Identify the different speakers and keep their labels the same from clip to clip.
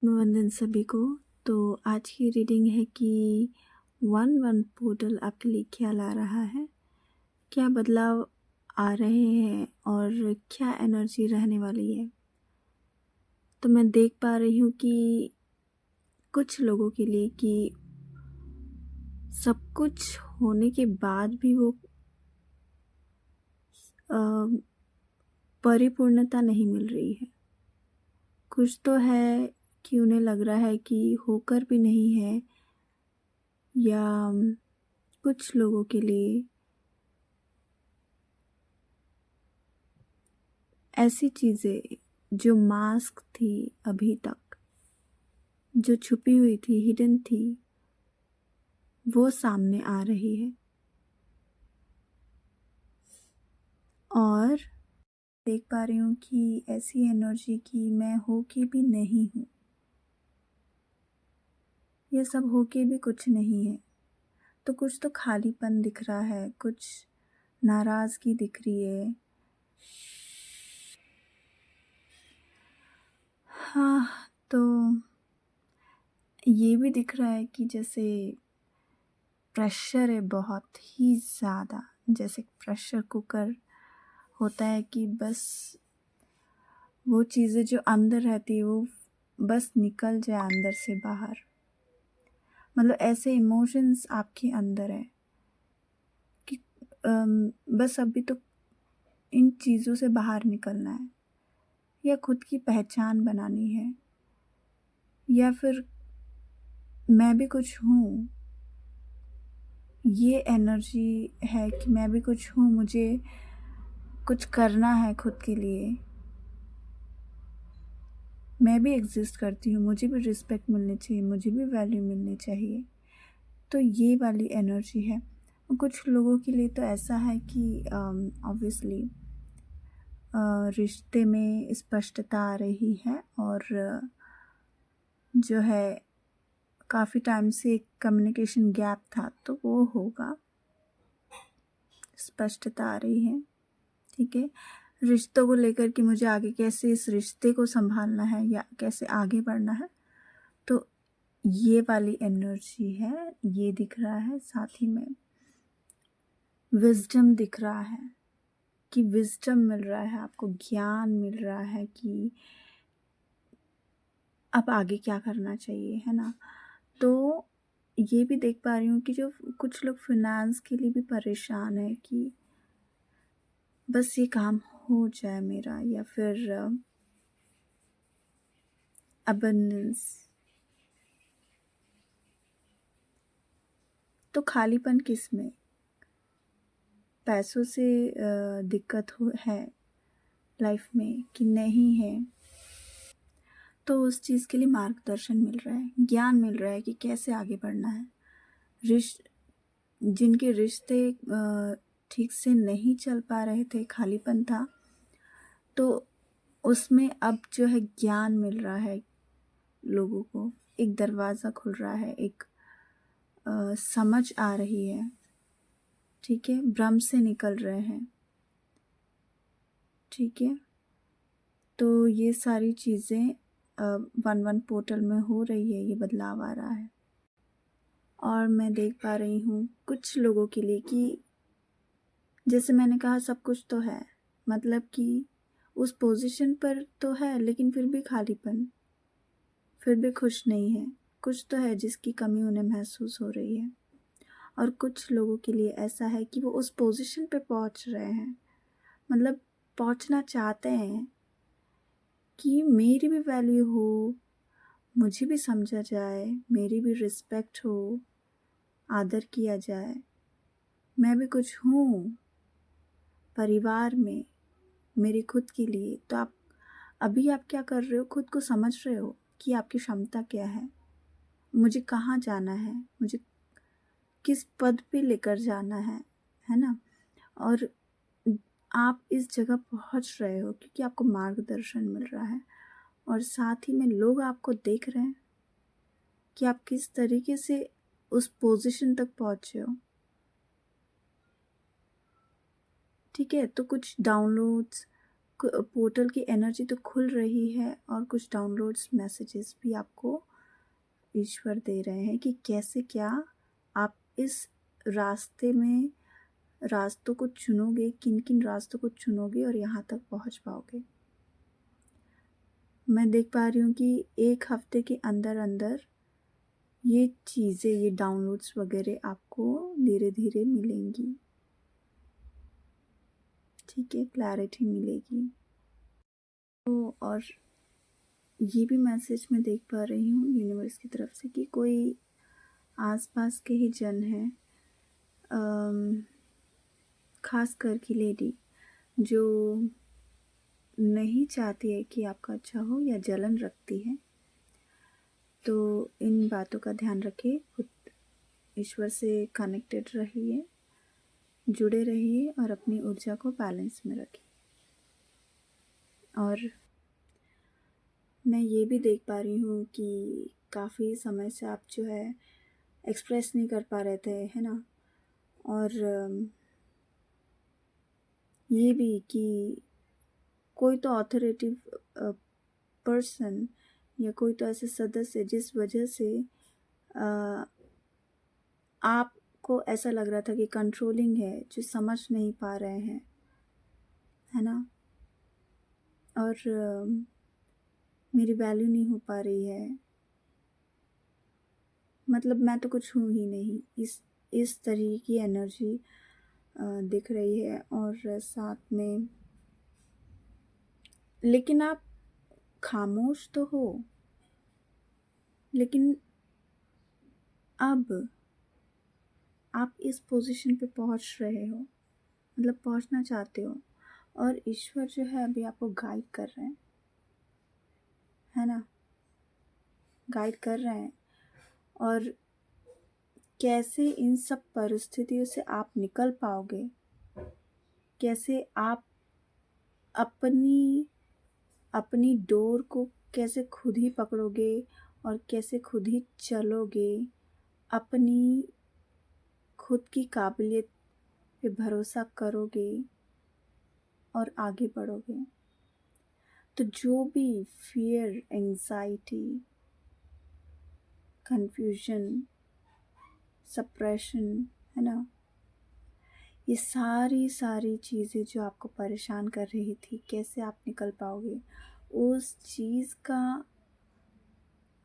Speaker 1: आत्मवंदन सभी को। तो आज की रीडिंग है कि 1-1 पोर्टल आपके लिए क्या ला रहा है, क्या बदलाव आ रहे हैं और क्या एनर्जी रहने वाली है। तो मैं देख पा रही हूँ कि कुछ लोगों के लिए कि सब कुछ होने के बाद भी वो अ, परिपूर्णता नहीं मिल रही है। कुछ तो है कि उन्हें लग रहा है कि होकर भी नहीं है, या कुछ लोगों के लिए ऐसी चीज़ें जो मास्क थी अभी तक, जो छुपी हुई थी, हिडन थी, वो सामने आ रही है। और देख पा रही हूँ कि ऐसी एनर्जी की मैं हो के भी नहीं हूँ, ये सब हो के भी कुछ नहीं है। तो कुछ तो खालीपन दिख रहा है, कुछ नाराज़गी दिख रही है। हाँ, तो ये भी दिख रहा है कि जैसे प्रेशर है बहुत ही ज़्यादा, जैसे प्रेशर कुकर होता है कि बस वो चीज़ें जो अंदर रहती है वो बस निकल जाए अंदर से बाहर। मतलब ऐसे इमोशंस आपके अंदर है कि बस अभी तो इन चीज़ों से बाहर निकलना है, या खुद की पहचान बनानी है, या फिर मैं भी कुछ हूँ। ये एनर्जी है कि मैं भी कुछ हूँ, मुझे कुछ करना है खुद के लिए, मैं भी एग्जिस्ट करती हूँ, मुझे भी रिस्पेक्ट मिलनी चाहिए, मुझे भी वैल्यू मिलनी चाहिए। तो ये वाली एनर्जी है। कुछ लोगों के लिए तो ऐसा है कि ऑब्वियसली रिश्ते में स्पष्टता आ रही है, और जो है काफ़ी टाइम से कम्युनिकेशन गैप था तो वो होगा, स्पष्टता आ रही है। ठीक है, रिश्तों को लेकर कि मुझे आगे कैसे इस रिश्ते को संभालना है या कैसे आगे बढ़ना है, तो ये वाली एनर्जी है, ये दिख रहा है। साथ ही में विजडम दिख रहा है कि विजडम मिल रहा है आपको, ज्ञान मिल रहा है कि अब आगे क्या करना चाहिए, है ना। तो ये भी देख पा रही हूँ कि जो कुछ लोग फिनेंस के लिए भी परेशान है कि बस ये काम हो जाए मेरा, या फिर अबंडेंस। तो खालीपन किस में, पैसों से दिक्कत है लाइफ में कि नहीं है, तो उस चीज़ के लिए मार्गदर्शन मिल रहा है, ज्ञान मिल रहा है कि कैसे आगे बढ़ना है। जिनके रिश्ते ठीक से नहीं चल पा रहे थे, खालीपन था, तो उसमें अब जो है ज्ञान मिल रहा है लोगों को, एक दरवाज़ा खुल रहा है, एक समझ आ रही है। ठीक है, भ्रम से निकल रहे हैं। ठीक है, तो ये सारी चीज़ें 1-1 पोर्टल में हो रही है, ये बदलाव आ रहा है। और मैं देख पा रही हूँ कुछ लोगों के लिए कि जैसे मैंने कहा सब कुछ तो है, मतलब कि उस पोजीशन पर तो है लेकिन फिर भी खालीपन, फिर भी खुश नहीं है। कुछ तो है जिसकी कमी उन्हें महसूस हो रही है। और कुछ लोगों के लिए ऐसा है कि वो उस पोजीशन पे पहुंच रहे हैं, मतलब पहुंचना चाहते हैं कि मेरी भी वैल्यू हो, मुझे भी समझा जाए, मेरी भी रिस्पेक्ट हो, आदर किया जाए, मैं भी कुछ हूँ परिवार में, मेरे खुद के लिए। तो आप क्या कर रहे हो, खुद को समझ रहे हो कि आपकी क्षमता क्या है, मुझे कहाँ जाना है, मुझे किस पद पे लेकर जाना है ना। और आप इस जगह पहुँच रहे हो क्योंकि आपको मार्गदर्शन मिल रहा है, और साथ ही में लोग आपको देख रहे हैं कि आप किस तरीके से उस पोजीशन तक पहुँचे हो। ठीक है, तो कुछ डाउनलोड्स, पोर्टल की एनर्जी तो खुल रही है और कुछ डाउनलोड्स मैसेजेस भी आपको ईश्वर दे रहे हैं कि कैसे क्या आप इस रास्ते में रास्तों को चुनोगे, किन किन रास्तों को चुनोगे और यहाँ तक पहुँच पाओगे। मैं देख पा रही हूँ कि 1 हफ्ते के अंदर अंदर ये चीज़ें, ये डाउनलोड्स वगैरह आपको धीरे धीरे मिलेंगी। ठीक है, क्लैरिटी मिलेगी। तो और ये भी मैसेज मैं देख पा रही हूँ यूनिवर्स की तरफ से कि कोई आसपास के ही जन हैं, खास कर की लेडी जो नहीं चाहती है कि आपका अच्छा हो या जलन रखती है। तो इन बातों का ध्यान रखिए, खुद ईश्वर से कनेक्टेड रहिए, जुड़े रहिए और अपनी ऊर्जा को बैलेंस में रखिए। और मैं ये भी देख पा रही हूँ कि काफ़ी समय से आप जो है एक्सप्रेस नहीं कर पा रहे थे, है ना। और ये भी कि कोई तो ऑथोरिटिव पर्सन या कोई तो ऐसे सदस्य जिस वजह से आपको ऐसा लग रहा था कि कंट्रोलिंग है, जो समझ नहीं पा रहे हैं, है ना। और मेरी वैल्यू नहीं हो पा रही है, मतलब मैं तो कुछ हूँ ही नहीं, इस तरह की एनर्जी दिख रही है। और साथ में लेकिन आप खामोश तो हो, लेकिन अब आप इस पोजीशन पे पहुंच रहे हो, मतलब पहुंचना चाहते हो। और ईश्वर जो है अभी आपको गाइड कर रहे हैं, है ना, गाइड कर रहे हैं। और कैसे इन सब परिस्थितियों से आप निकल पाओगे, कैसे आप अपनी डोर को कैसे खुद ही पकड़ोगे और कैसे खुद ही चलोगे, अपनी खुद की काबिलियत पे भरोसा करोगे और आगे बढ़ोगे। तो जो भी फियर, एंजाइटी, कंफ्यूजन, सप्रेशन, है ना, ये सारी चीज़ें जो आपको परेशान कर रही थी, कैसे आप निकल पाओगे उस चीज़ का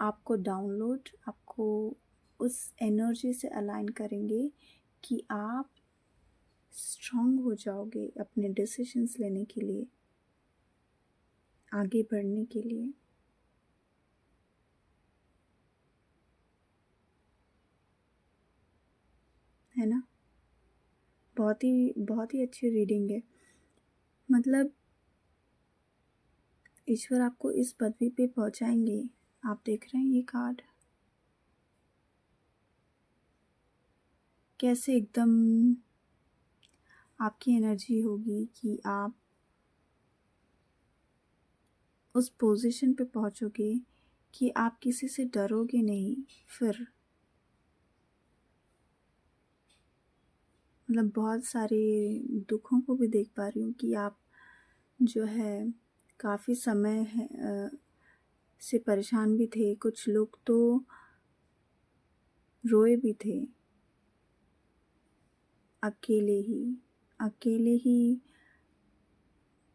Speaker 1: आपको डाउनलोड, आपको उस एनर्जी से अलाइन करेंगे कि आप स्ट्रांग हो जाओगे अपने डिसीजंस लेने के लिए, आगे बढ़ने के लिए। है ना, बहुत ही अच्छी रीडिंग है। मतलब ईश्वर आपको इस पदवी पे पहुंचाएंगे। आप देख रहे हैं ये कार्ड कैसे एकदम आपकी एनर्जी होगी कि आप उस पोजीशन पे पहुंचोगे कि आप किसी से डरोगे नहीं। फिर मतलब बहुत सारे दुखों को भी देख पा रही हूँ कि आप जो है काफ़ी समय से परेशान भी थे। कुछ लोग तो रोए भी थे, अकेले ही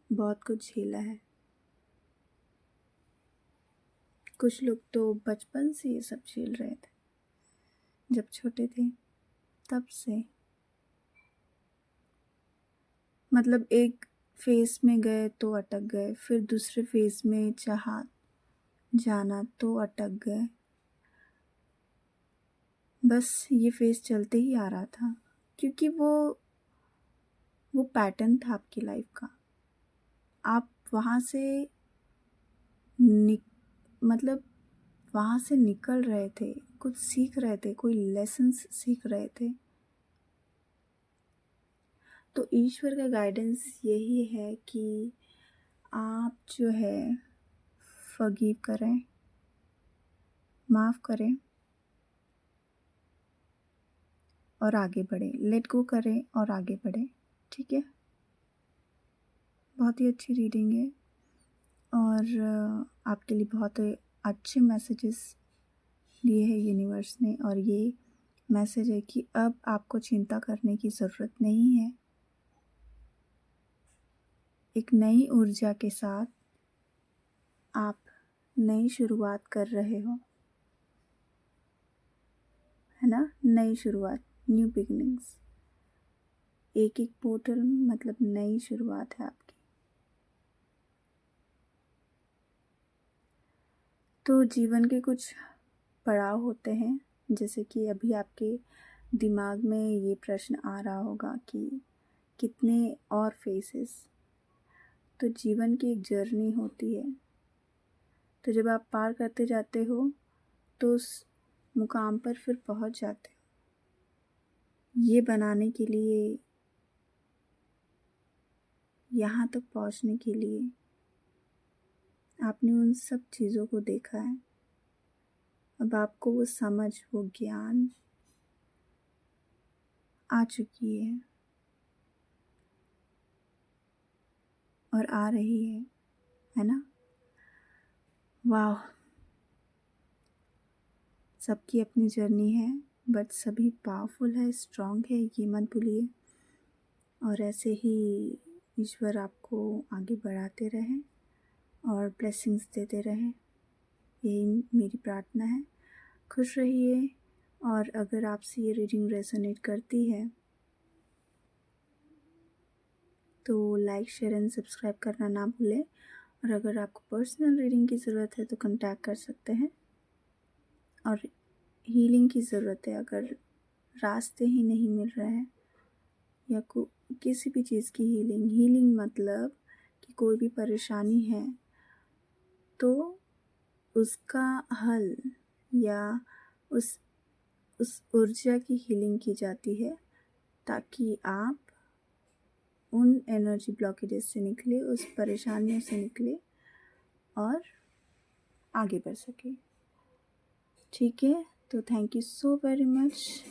Speaker 1: बहुत कुछ झेला है। कुछ लोग तो बचपन से ये सब झेल रहे थे, जब छोटे थे तब से। मतलब एक फेस में गए तो अटक गए, फिर दूसरे फेस में चाहा जाना तो अटक गए। बस ये फेस चलते ही आ रहा था, क्योंकि वो पैटर्न था आपकी लाइफ का। आप वहाँ से मतलब वहाँ से निकल रहे थे, कुछ सीख रहे थे, कोई लेसन्स सीख रहे थे। तो ईश्वर का गाइडेंस यही है कि आप जो है फॉरगिव करें, माफ़ करें और आगे बढ़ें, लेट गो करें और आगे बढ़ें। ठीक है, बहुत ही अच्छी रीडिंग है और आपके लिए बहुत अच्छे मैसेजेस दिए हैं यूनिवर्स ने। और ये मैसेज है कि अब आपको चिंता करने की ज़रूरत नहीं है। एक नई ऊर्जा के साथ आप नई शुरुआत कर रहे हो, है ना। नई शुरुआत, न्यू बिगिनिंग्स। एक एक पोर्टल मतलब नई शुरुआत है आपकी। तो जीवन के कुछ पड़ाव होते हैं, जैसे कि अभी आपके दिमाग में ये प्रश्न आ रहा होगा कि कितने और फेसेस। तो जीवन की एक जर्नी होती है, तो जब आप पार करते जाते हो तो उस मुकाम पर फिर पहुंच जाते हो। ये बनाने के लिए, यहाँ तक पहुंचने के लिए आपने उन सब चीज़ों को देखा है। अब आपको वो समझ, वो ज्ञान आ चुकी है और आ रही है ना। वाह, सबकी अपनी जर्नी है, बट सभी पावरफुल है, स्ट्रांग है, ये मत भूलिए। और ऐसे ही ईश्वर आपको आगे बढ़ाते रहे और ब्लेसिंग्स देते रहे, यही मेरी प्रार्थना है। खुश रहिए। और अगर आपसे ये रीडिंग रेजोनेट करती है तो लाइक, शेयर एंड सब्सक्राइब करना ना भूलें। और अगर आपको पर्सनल रीडिंग की ज़रूरत है तो कांटेक्ट कर सकते हैं। और हीलिंग की ज़रूरत है, अगर रास्ते ही नहीं मिल रहे हैं या किसी भी चीज़ की हीलिंग मतलब कि कोई भी परेशानी है तो उसका हल या उस ऊर्जा की हीलिंग की जाती है, ताकि आप उन एनर्जी ब्लॉकेजेस से निकले, उस परेशानियों से निकले और आगे बढ़ सके। ठीक है, तो thank you so very much.